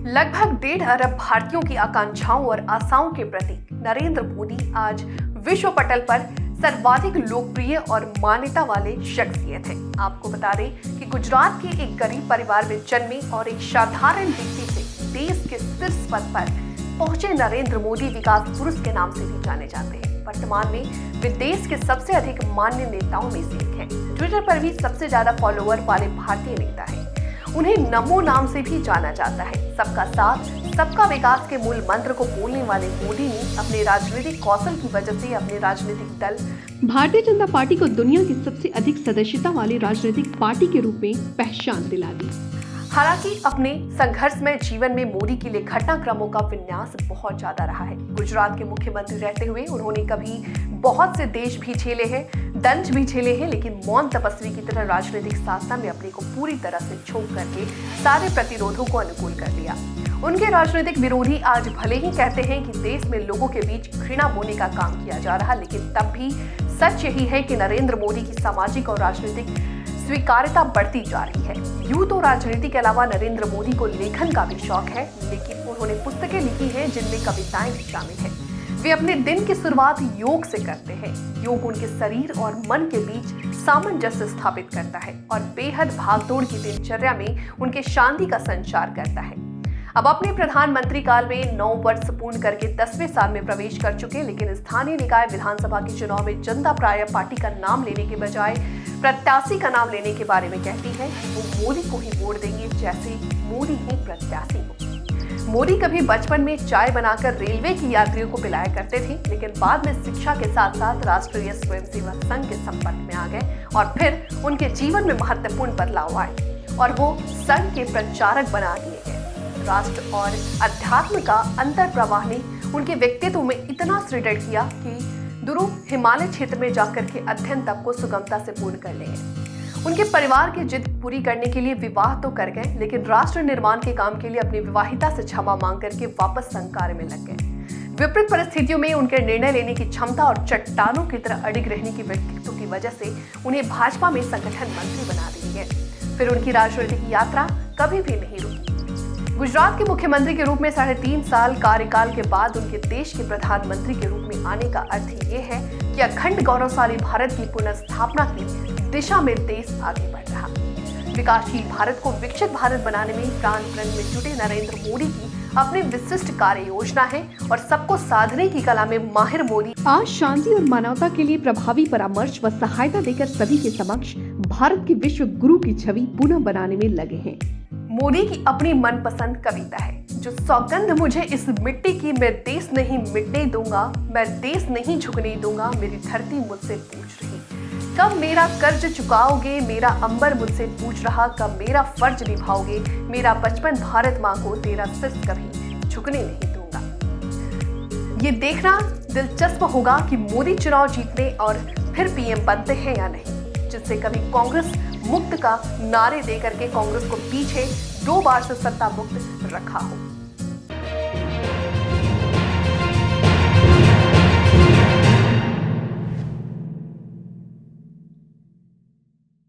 लगभग 1.5 अरब भारतीयों की आकांक्षाओं और आशाओं के प्रतीक नरेंद्र मोदी आज विश्व पटल पर सर्वाधिक लोकप्रिय और मान्यता वाले शख्सियत हैं। आपको बता दें कि गुजरात के एक गरीब परिवार में जन्मे और एक साधारण व्यक्ति से देश के शीर्ष पद पर पहुंचे नरेंद्र मोदी विकास पुरुष के नाम से भी जाने जाते हैं। वर्तमान में वे देश के सबसे अधिक मान्य नेताओं में से एक हैं। ट्विटर पर भी सबसे ज्यादा फॉलोअर वाले भारतीय नेता हैं। उन्हें नमो नाम से भी जाना जाता है। सबका साथ सबका विकास के मूल मंत्र को बोलने वाले मोदी ने अपने राजनीतिक कौशल की वजह से अपने राजनीतिक दल भारतीय जनता पार्टी को दुनिया की सबसे अधिक सदस्यता वाली राजनीतिक पार्टी के रूप में पहचान दिला दी। हालांकि अपने संघर्षमय जीवन में मोदी के लिए घटनाक्रमों का विन्यास बहुत ज्यादा रहा है। गुजरात के मुख्यमंत्री रहते हुए उन्होंने कभी बहुत से देश भी झेले हैं, दंश भी झेले हैं, लेकिन मौन तपस्वी की तरह राजनीतिक साधना में अपने को पूरी तरह से झोंक करके सारे प्रतिरोधों को अनुकूल कर लिया। उनके राजनीतिक विरोधी आज भले ही कहते हैं कि देश में लोगों के बीच घृणा बोने का काम किया जा रहा, लेकिन तब भी सच यही है कि नरेंद्र मोदी की सामाजिक और राजनीतिक स्वीकार्यता बढ़ती जा रही है। यूं तो राजनीति के अलावा नरेंद्र मोदी को लेखन का भी शौक है, लेकिन उन्होंने पुस्तकें लिखी हैं जिनमें कविताएं भी शामिल हैं। वे अपने दिन की शुरुआत योग से करते हैं। योग उनके शरीर और मन के बीच सामंजस्य स्थापित करता है और बेहद भागदौड़ की दिनचर्या में उनके शांति का संचार करता है। अब अपने प्रधानमंत्री काल में 9 वर्ष पूर्ण करके 10वें साल में प्रवेश कर चुके, लेकिन स्थानीय निकाय विधानसभा के चुनाव में जनता प्राय पार्टी का नाम लेने के बजाय प्रत्याशी का नाम लेने के बारे में कहती है। वो मोदी को ही वोट देंगे जैसे मोदी ही प्रत्याशी हो। मोदी कभी बचपन में चाय बनाकर रेलवे की यात्रियों को पिलाया करते थे, लेकिन बाद में शिक्षा के साथ साथ राष्ट्रीय स्वयंसेवक संघ के संपर्क में आ गए और फिर उनके जीवन में महत्वपूर्ण बदलाव आए और वो संघ के प्रचारक बना दिए गए। राष्ट्र और अध्यात्म का अंतर प्रवाह ने उनके व्यक्तित्व में इतना सुदृढ़ किया कि दुरूह हिमालय क्षेत्र में जाकर के अध्ययन तप को सुगमता से पूर्ण कर लेंगे। उनके परिवार की जिद पूरी करने के लिए विवाह तो कर गए, लेकिन राष्ट्र निर्माण के काम के लिए अपनी विवाहिता से क्षमा मांग करके वापस संघ कार्य में लग गए। विपरीत परिस्थितियों में उनके निर्णय लेने की क्षमता और चट्टानों की तरह अडिग रहने की व्यक्तित्व की वजह से उन्हें भाजपा में संगठन मंत्री बना दिए गए। फिर उनकी राजनीतिक यात्रा कभी भी नहीं रुकी। गुजरात के मुख्यमंत्री के रूप में 3.5 साल कार्यकाल के बाद उनके देश के प्रधानमंत्री के रूप में आने का अर्थ ये है कि अखंड गौरवशाली भारत की पुनर्स्थापना की दिशा में देश आगे बढ़ रहा। विकासशील भारत को विकसित भारत बनाने में प्राण प्रण में जुटे नरेंद्र मोदी की अपनी विशिष्ट कार्य योजना है और सबको साधने की कला में माहिर मोदी आज शांति और मानवता के लिए प्रभावी परामर्श व सहायता देकर सभी के समक्ष भारत के विश्व गुरु की छवि पुनः बनाने में लगे हैं। मोदी की अपनी मनपसंद कविता है, जो सौगंध मुझे इस मिट्टी की, मैं देश नहीं मिटने दूंगा, मैं देश नहीं झुकने दूंगा, मेरी धरती मुझसे पूछ रही कब मेरा कर्ज चुकाओगे, मेरा अंबर मुझसे पूछ रहा कब मेरा फर्ज निभाओगे, मेरा बचपन भारत माँ को तेरा सिर कभी झुकने नहीं दूंगा। ये देखना दिलचस्प होगा कि मोदी चुनाव जीतने और फिर पीएम बनते हैं या नहीं, जिससे कभी कांग्रेस मुक्त का नारे देकर के कांग्रेस को पीछे 2 बार से सत्ता मुक्त रखा हो।